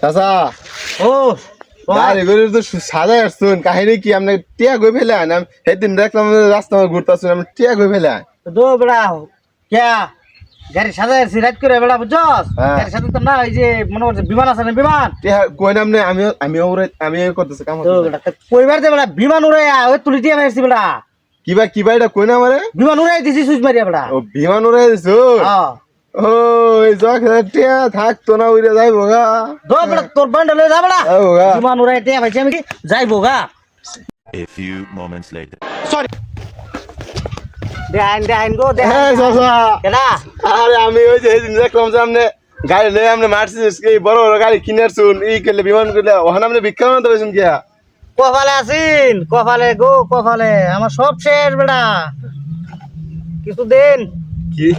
চাচা ও গাড়ি করে তো সাজাই আসছুন কাহিনী কি আপনি টিয়া গই ফেলে আন সেদিন দেখলাম রাস্তা ঘুরতেছুন আমি টিয়া গই ফেলে আন দো বেড়া ক্যা গাড়ি সাজাইছি রাত করে বেড়া বুঝছস হ্যাঁ। গাড়ি সাজাতাম না এই যে মনে করছে বিমান আছে না বিমান টিয়া কই নাম নেই আমি করতেছি কাম তো বেড়া কইবার দে বেড়া বিমান উড়াইয়া ওই তুলি দিয়ে মারছি বেড়া কিবা এটা কই না মারে বিমান উড়াই দিছি সুইচ মারিয়া বেড়া ও বিমান উড়াই দিছো হ্যাঁ ও এই জখ টিয়া থাকতো না উড়ে যাইবো গা দো বেড়া তোর বান্ডা লয়ে যা বেড়া যাইবো গা বিমান উড়াই দিয়ে ভাইছি আমি কি যাইবো গা A few moments later. দেখাইন গো হ্যাঁ দেখাইন চাচা কেডা আরে আমি ওই যে সেদিন দেখলাম যে আপনি গাড়ি লয়ে আপনি মার্সিডিজ কি বড় বড় গাড়ি কিনেছুন ই করলে বিমান করলে ওখানে আপনি ভিক্ষা মানতে পেয়েছেন কিয়া কপালে আছিন কপালে গো কপালে আমার সব শেষ বেড়া কিছু দিন কি